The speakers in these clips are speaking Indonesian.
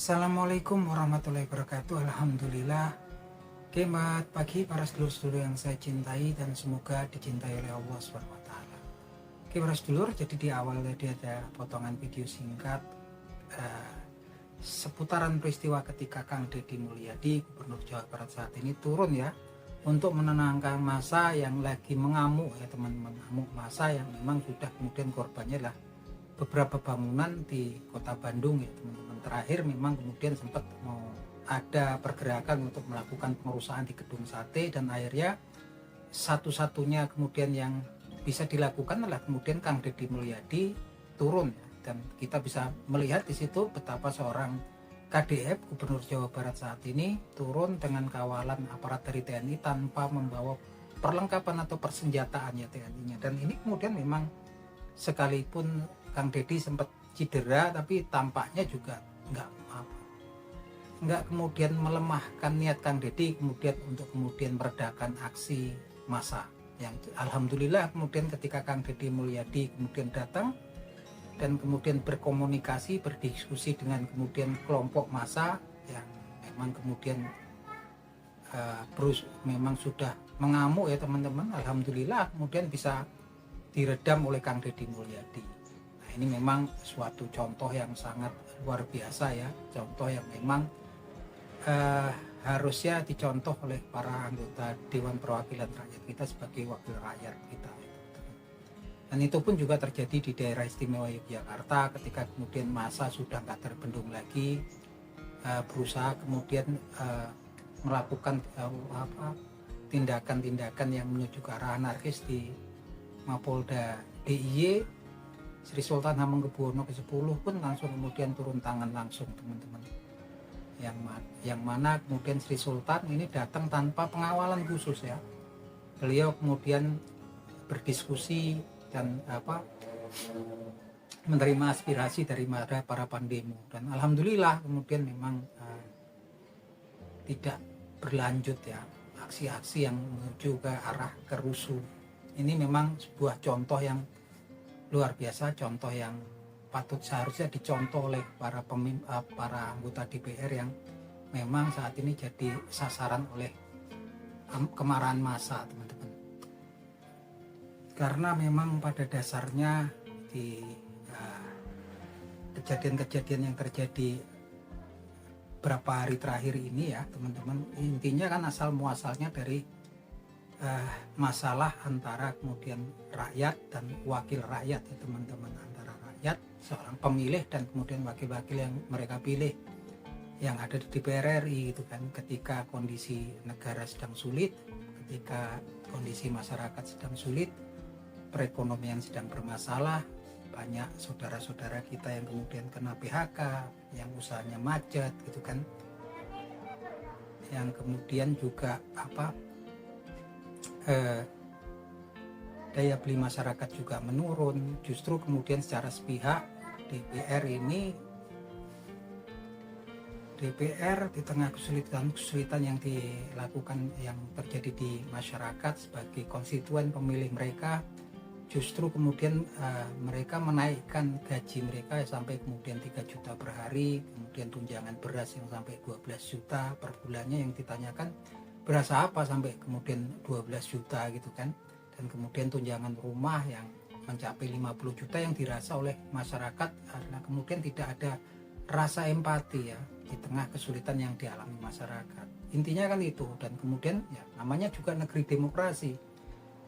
Assalamualaikum warahmatullahi wabarakatuh. Alhamdulillah. Selamat pagi para sedulur-sedulur yang saya cintai dan semoga dicintai oleh Allah SWT. Oke para sedulur, jadi di awal tadi ada potongan video singkat seputaran peristiwa ketika Kang Deddy Mulyadi, Gubernur Jawa Barat saat ini turun ya untuk menenangkan massa yang lagi mengamuk ya teman-teman. Massa yang memang sudah kemudian korbannya lah beberapa bangunan di kota Bandung ya teman-teman. Terakhir memang kemudian sempat mau ada pergerakan untuk melakukan pengerusakan di Gedung Sate, dan akhirnya satu-satunya kemudian yang bisa dilakukan adalah kemudian Kang Deddy Mulyadi turun ya. Dan kita bisa melihat di situ betapa seorang KDF Gubernur Jawa Barat saat ini turun dengan kawalan aparat dari TNI tanpa membawa perlengkapan atau persenjataannya TNI-nya. Dan ini kemudian memang sekalipun Kang Deddy sempat cedera, tapi tampaknya juga nggak kemudian melemahkan niat Kang Deddy kemudian untuk kemudian meredakan aksi massa yang alhamdulillah kemudian ketika Kang Deddy Mulyadi kemudian datang dan kemudian berkomunikasi, berdiskusi dengan kemudian kelompok massa yang memang kemudian memang sudah mengamuk ya teman-teman. Alhamdulillah kemudian bisa diredam oleh Kang Deddy Mulyadi. Ini memang suatu contoh yang sangat luar biasa ya, contoh yang memang harusnya dicontoh oleh para anggota Dewan Perwakilan Rakyat kita sebagai wakil rakyat kita. Dan itu pun juga terjadi di daerah istimewa Yogyakarta ketika kemudian massa sudah nggak terbendung lagi, berusaha kemudian melakukan tindakan-tindakan yang menuju ke arah anarkis di Mapolda DIY. Sri Sultan Hamengkubuwono ke-10 pun langsung kemudian turun tangan langsung teman-teman, yang mana kemudian Sri Sultan ini datang tanpa pengawalan khusus ya. Beliau kemudian berdiskusi dan menerima aspirasi dari para pendemo, dan alhamdulillah kemudian memang tidak berlanjut ya aksi-aksi yang menuju ke arah kerusuh. Ini memang sebuah contoh yang luar biasa, contoh yang patut seharusnya dicontoh oleh para anggota DPR yang memang saat ini jadi sasaran oleh kemarahan massa teman-teman. Karena memang pada dasarnya di kejadian-kejadian yang terjadi beberapa hari terakhir ini ya teman-teman, intinya kan asal muasalnya dari masalah antara kemudian rakyat dan wakil rakyat ya teman-teman, antara rakyat seorang pemilih dan kemudian wakil-wakil yang mereka pilih yang ada di DPR RI gitu kan. Ketika kondisi negara sedang sulit, ketika kondisi masyarakat sedang sulit, perekonomian sedang bermasalah, banyak saudara-saudara kita yang kemudian kena PHK, yang usahanya macet gitu kan, yang kemudian juga daya beli masyarakat juga menurun. Justru kemudian secara sepihak DPR di tengah kesulitan yang dilakukan, yang terjadi di masyarakat sebagai konstituen pemilih mereka, justru kemudian mereka menaikkan gaji mereka sampai kemudian 3 juta per hari, kemudian tunjangan beras yang sampai 12 juta per bulannya, yang ditanyakan berasa apa sampai kemudian 12 juta gitu kan. Dan kemudian tunjangan rumah yang mencapai 50 juta yang dirasa oleh masyarakat karena kemudian tidak ada rasa empati ya di tengah kesulitan yang dialami masyarakat. Intinya kan itu. Dan kemudian ya namanya juga negeri demokrasi,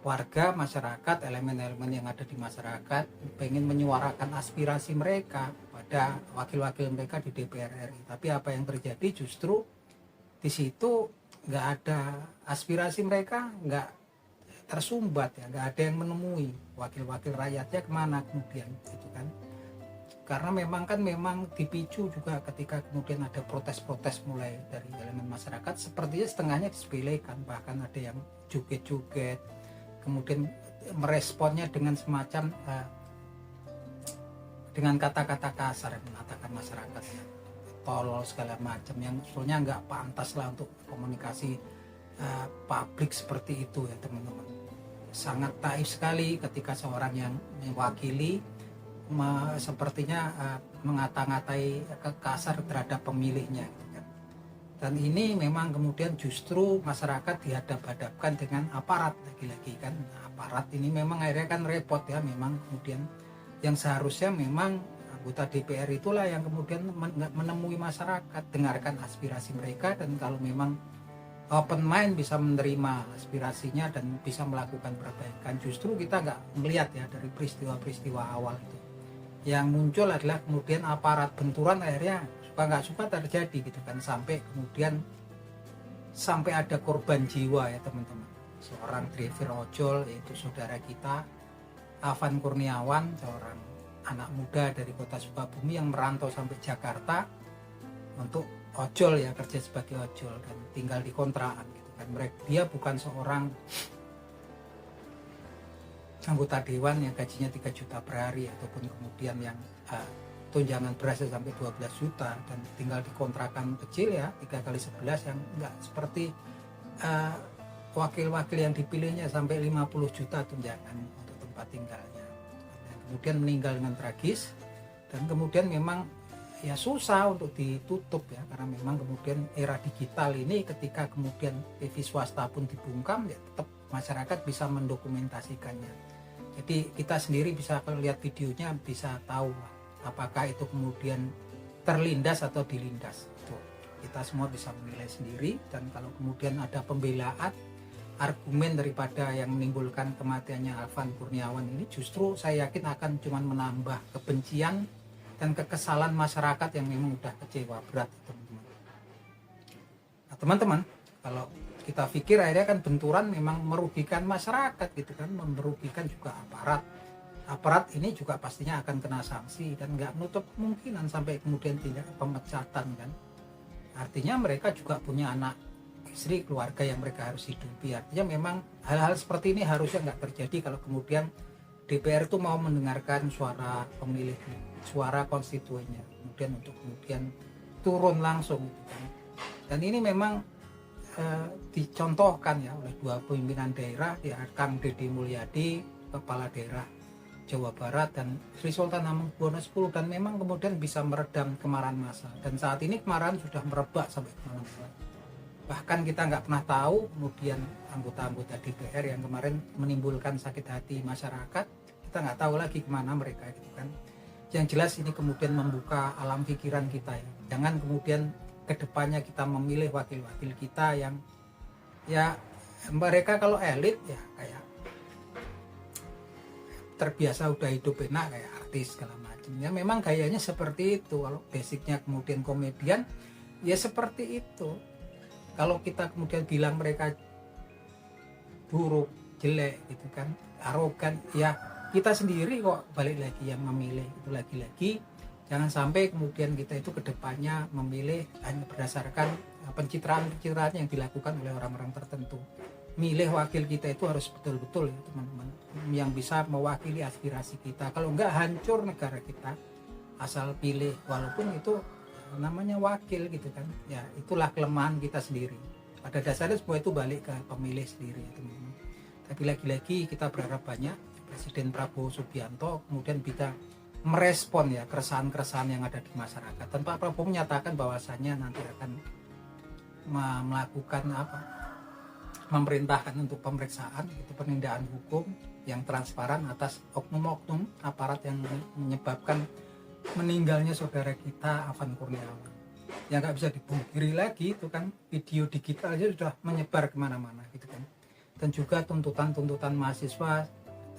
warga masyarakat, elemen-elemen yang ada di masyarakat pengen menyuarakan aspirasi mereka pada wakil-wakil mereka di DPR RI. Tapi apa yang terjadi justru di situ nggak ada aspirasi mereka, nggak tersumbat ya, nggak ada yang menemui wakil-wakil rakyatnya kemana kemudian gitu kan. Karena memang dipicu juga ketika kemudian ada protes-protes mulai dari elemen masyarakat, sepertinya setengahnya disepelekan, bahkan ada yang joget-joget kemudian meresponnya dengan semacam dengan kata-kata kasar yang mengatakan masyarakat ya tolol segala macam, yang sebetulnya nggak pantas lah untuk komunikasi publik seperti itu ya teman-teman. Sangat taif sekali ketika seorang yang mewakili sepertinya mengata-ngatai kasar terhadap pemilihnya gitu kan. Dan ini memang kemudian justru masyarakat dihadap-hadapkan dengan aparat lagi-lagi kan. Nah, aparat ini memang akhirnya kan repot ya, memang kemudian yang seharusnya memang anggota DPR itulah yang kemudian menemui masyarakat, dengarkan aspirasi mereka, dan kalau memang open mind bisa menerima aspirasinya dan bisa melakukan perbaikan. Justru kita nggak melihat ya dari peristiwa-peristiwa awal itu. Yang muncul adalah kemudian aparat benturan akhirnya suka nggak suka terjadi gitu kan, sampai kemudian sampai ada korban jiwa ya teman-teman. Seorang driver ojol yaitu saudara kita Afan Kurniawan, seorang anak muda dari kota Sukabumi yang merantau sampai Jakarta untuk ojol ya, kerja sebagai ojol dan tinggal di kontrakan gitu kan. Dia bukan seorang anggota dewan yang gajinya 3 juta per hari ataupun kemudian yang tunjangan berasnya sampai 12 juta dan tinggal di kontrakan kecil ya 3x11 yang enggak seperti wakil-wakil yang dipilihnya sampai 50 juta tunjangan untuk tempat tinggalnya. Dan kemudian meninggal dengan tragis, dan kemudian memang ya susah untuk ditutup ya, karena memang kemudian era digital ini ketika kemudian TV swasta pun dibungkam ya tetap masyarakat bisa mendokumentasikannya. Jadi kita sendiri bisa kalau lihat videonya bisa tahu apakah itu kemudian terlindas atau dilindas. Itu kita semua bisa menilai sendiri, dan kalau kemudian ada pembelaan argumen daripada yang menimbulkan kematiannya Afan Kurniawan ini, justru saya yakin akan cuma menambah kebencian dan kekesalan masyarakat yang memang udah kecewa berat teman-teman. Nah teman-teman, kalau kita pikir akhirnya kan benturan memang merugikan masyarakat gitu kan, merugikan juga aparat ini juga pastinya akan kena sanksi dan nggak menutup kemungkinan sampai kemudian tindak pemecatan kan. Artinya mereka juga punya anak, istri, keluarga yang mereka harus hidupi. Artinya memang hal-hal seperti ini harusnya nggak terjadi kalau kemudian DPR itu mau mendengarkan suara pemilih, suara konstituennya, kemudian untuk kemudian turun langsung gitu kan. Dan ini memang dicontohkan ya oleh dua pimpinan daerah ya, Kang Deddy Mulyadi kepala daerah Jawa Barat dan Sri Sultan Hamengkubuwono X, dan memang kemudian bisa meredam kemarahan massa, dan saat ini kemarahan sudah merebak sampai kemana-mana. Bahkan kita nggak pernah tahu kemudian anggota-anggota DPR yang kemarin menimbulkan sakit hati masyarakat, kita nggak tahu lagi kemana mereka gitu kan. Yang jelas ini kemudian membuka alam pikiran kita ya, jangan kemudian kedepannya kita memilih wakil-wakil kita yang ya mereka kalau elit ya kayak terbiasa udah hidup enak kayak artis segala macam ya, memang gayanya seperti itu. Kalau basicnya kemudian komedian ya seperti itu. Kalau kita kemudian bilang mereka buruk, jelek gitu kan, arogan, ya kita sendiri kok balik lagi yang memilih itu. Lagi-lagi jangan sampai kemudian kita itu kedepannya memilih hanya berdasarkan pencitraan-pencitraan yang dilakukan oleh orang-orang tertentu. Milih wakil kita itu harus betul-betul ya teman-teman, yang bisa mewakili aspirasi kita. Kalau enggak hancur negara kita. Asal pilih walaupun itu namanya wakil gitu kan, ya itulah kelemahan kita sendiri. Pada dasarnya semua itu balik ke pemilih sendiri ya teman-teman. Tapi lagi-lagi kita berharap banyak Presiden Prabowo Subianto kemudian bisa merespon ya keresahan-keresahan yang ada di masyarakat. Dan Pak Prabowo menyatakan bahwasannya nanti akan melakukan memerintahkan untuk pemeriksaan itu penindakan hukum yang transparan atas oknum-oknum aparat yang menyebabkan meninggalnya saudara kita Afan Kurniawan. Yang nggak bisa dipungkiri lagi itu kan video digital aja sudah menyebar kemana-mana gitu kan. Dan juga tuntutan-tuntutan mahasiswa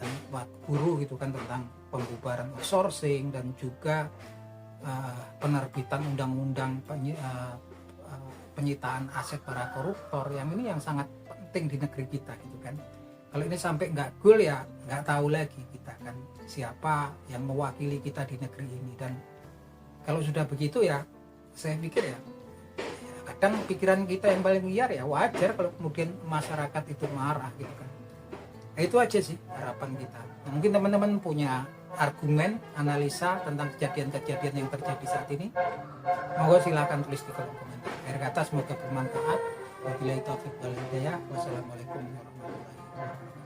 dan buat guru gitu kan tentang pembubaran outsourcing dan juga penerbitan undang-undang penyitaan aset para koruptor, yang ini yang sangat penting di negeri kita gitu kan. Kalau ini sampai nggak goal ya nggak tahu lagi kita kan siapa yang mewakili kita di negeri ini. Dan kalau sudah begitu ya saya pikir ya kadang pikiran kita yang paling liar ya wajar kalau kemudian masyarakat itu marah gitu kan. Nah, itu aja sih harapan kita. Nah, mungkin teman-teman punya argumen, analisa tentang kejadian-kejadian yang terjadi saat ini, monggo silakan tulis di kolom komentar. Akhir kata semoga bermanfaat. Wabillahi taufiq wal hidayah. Wassalamualaikum warahmatullahi wabarakatuh.